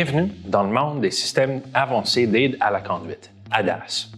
Bienvenue dans le monde des systèmes avancés d'aide à la conduite, ADAS.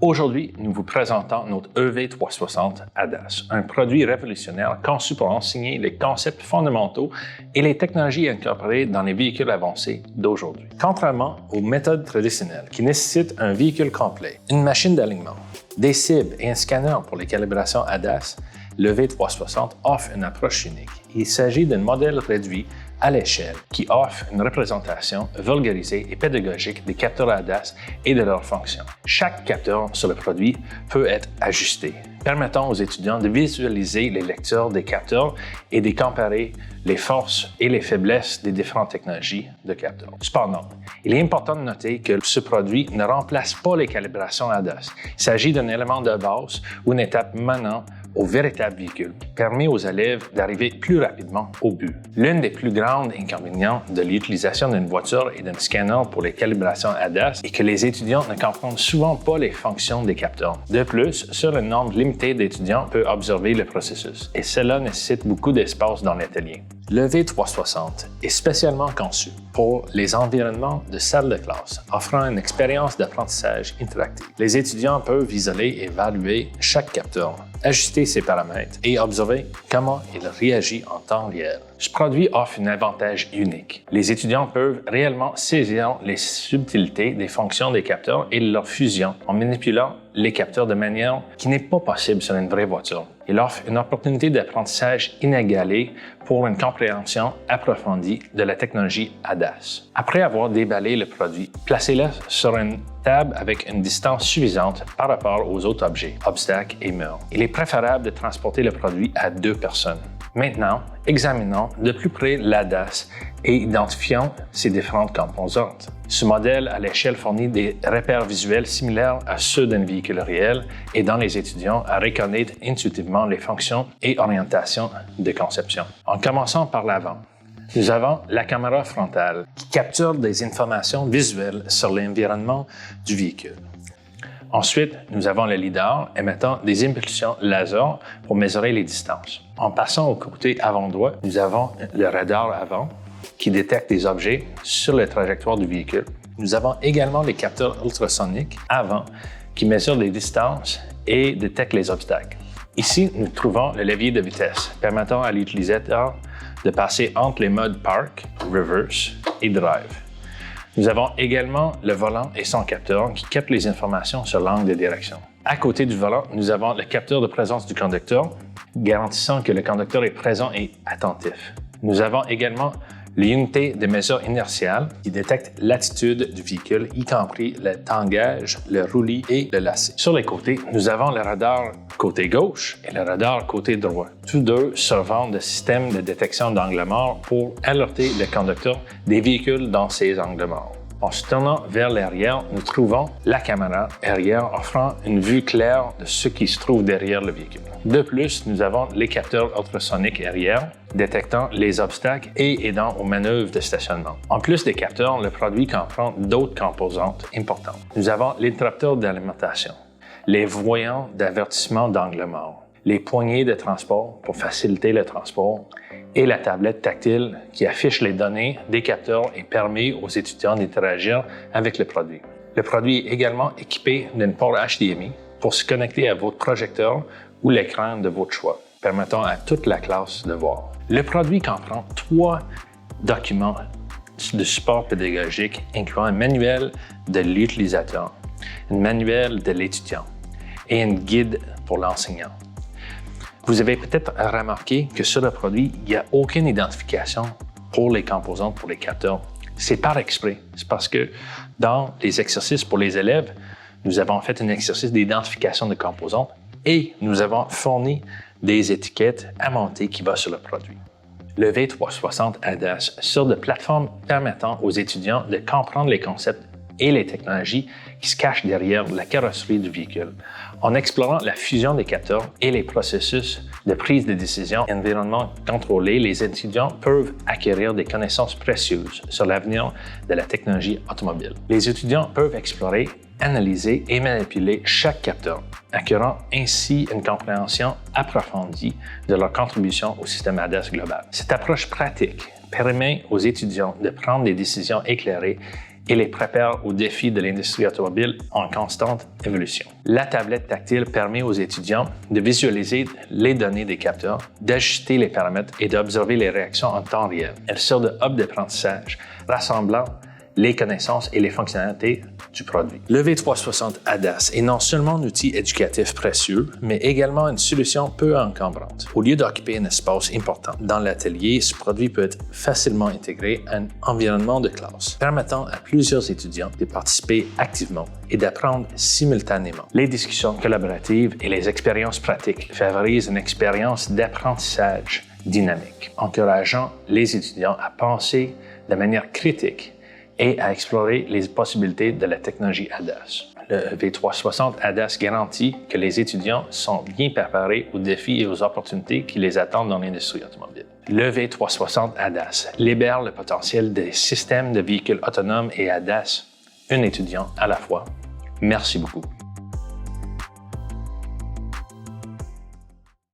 Aujourd'hui, nous vous présentons notre EV360 ADAS, un produit révolutionnaire conçu pour enseigner les concepts fondamentaux et les technologies incorporées dans les véhicules avancés d'aujourd'hui. Contrairement aux méthodes traditionnelles qui nécessitent un véhicule complet, une machine d'alignement, des cibles et un scanner pour les calibrations ADAS, le EV360 offre une approche unique. Il s'agit d'un modèle réduit à l'échelle qui offre une représentation vulgarisée et pédagogique des capteurs ADAS et de leurs fonctions. Chaque capteur sur le produit peut être ajusté, permettant aux étudiants de visualiser les lecteurs des capteurs et de comparer les forces et les faiblesses des différentes technologies de capteurs. Cependant, il est important de noter que ce produit ne remplace pas les calibrations ADAS. Il s'agit d'un élément de base ou une étape menant au véritable véhicule, permet aux élèves d'arriver plus rapidement au but. L'une des plus grandes inconvénients de l'utilisation d'une voiture et d'un scanner pour les calibrations ADAS est que les étudiants ne comprennent souvent pas les fonctions des capteurs. De plus, seul un nombre limité d'étudiants peut observer le processus et cela nécessite beaucoup d'espace dans l'atelier. Le EV360 est spécialement conçu pour les environnements de salle de classe, offrant une expérience d'apprentissage interactive. Les étudiants peuvent isoler et évaluer chaque capteur, ajuster ses paramètres et observer comment il réagit en temps réel. Ce produit offre un avantage unique. Les étudiants peuvent réellement saisir les subtilités des fonctions des capteurs et leur fusion en manipulant les capteurs de manière qui n'est pas possible sur une vraie voiture. Il offre une opportunité d'apprentissage inégalée pour une compréhension approfondie de la technologie ADAS. Après avoir déballé le produit, placez-le sur une table avec une distance suffisante par rapport aux autres objets, obstacles et murs. Il est préférable de transporter le produit à 2 personnes. Maintenant, examinons de plus près l'ADAS et identifions ses différentes composantes. Ce modèle à l'échelle fournit des repères visuels similaires à ceux d'un véhicule réel, aidant les étudiants à reconnaître intuitivement les fonctions et orientations de conception. En commençant par l'avant, nous avons la caméra frontale qui capture des informations visuelles sur l'environnement du véhicule. Ensuite, nous avons le lidar émettant des impulsions laser pour mesurer les distances. En passant au côté avant droit, nous avons le radar avant qui détecte des objets sur la trajectoire du véhicule. Nous avons également les capteurs ultrasoniques avant qui mesurent les distances et détectent les obstacles. Ici, nous trouvons le levier de vitesse permettant à l'utilisateur de passer entre les modes Park, Reverse et Drive. Nous avons également le volant et son capteur qui captent les informations sur l'angle de direction. À côté du volant, nous avons le capteur de présence du conducteur, garantissant que le conducteur est présent et attentif. Nous avons également l'unité de mesure inertielle qui détecte l'attitude du véhicule, y compris le tangage, le roulis et le lacet. Sur les côtés, nous avons le radar côté gauche et le radar côté droit. Tous deux servant de système de détection d'angle mort pour alerter le conducteur des véhicules dans ces angles morts. En se tournant vers l'arrière, nous trouvons la caméra arrière offrant une vue claire de ce qui se trouve derrière le véhicule. De plus, nous avons les capteurs ultrasoniques arrière, détectant les obstacles et aidant aux manœuvres de stationnement. En plus des capteurs, le produit comprend d'autres composantes importantes. Nous avons l'interrupteur d'alimentation, les voyants d'avertissement d'angle mort, les poignées de transport pour faciliter le transport et la tablette tactile qui affiche les données des capteurs et permet aux étudiants d'interagir avec le produit. Le produit est également équipé d'un port HDMI pour se connecter à votre projecteur ou l'écran de votre choix, permettant à toute la classe de voir. Le produit comprend 3 documents de support pédagogique incluant un manuel de l'utilisateur, un manuel de l'étudiant et un guide pour l'enseignant. Vous avez peut-être remarqué que sur le produit, il n'y a aucune identification pour les composantes pour les capteurs. C'est par exprès. C'est parce que dans les exercices pour les élèves, nous avons fait un exercice d'identification de composantes et nous avons fourni des étiquettes aimantées qui vont sur le produit. Le EV360 ADAS sert de plateforme permettant aux étudiants de comprendre les concepts et les technologies qui se cachent derrière la carrosserie du véhicule. En explorant la fusion des capteurs et les processus de prise de décision environnement contrôlé, les étudiants peuvent acquérir des connaissances précieuses sur l'avenir de la technologie automobile. Les étudiants peuvent explorer analyser et manipuler chaque capteur, acquérant ainsi une compréhension approfondie de leur contribution au système ADAS global. Cette approche pratique permet aux étudiants de prendre des décisions éclairées et les prépare aux défis de l'industrie automobile en constante évolution. La tablette tactile permet aux étudiants de visualiser les données des capteurs, d'ajuster les paramètres et d'observer les réactions en temps réel. Elle sert de hub d'apprentissage, rassemblant les connaissances et les fonctionnalités du produit. Le V360 ADAS est non seulement un outil éducatif précieux, mais également une solution peu encombrante. Au lieu d'occuper un espace important dans l'atelier, ce produit peut être facilement intégré à un environnement de classe, permettant à plusieurs étudiants de participer activement et d'apprendre simultanément. Les discussions collaboratives et les expériences pratiques favorisent une expérience d'apprentissage dynamique, encourageant les étudiants à penser de manière critique et à explorer les possibilités de la technologie ADAS. Le V360 ADAS garantit que les étudiants sont bien préparés aux défis et aux opportunités qui les attendent dans l'industrie automobile. Le V360 ADAS libère le potentiel des systèmes de véhicules autonomes et ADAS, un étudiant à la fois. Merci beaucoup.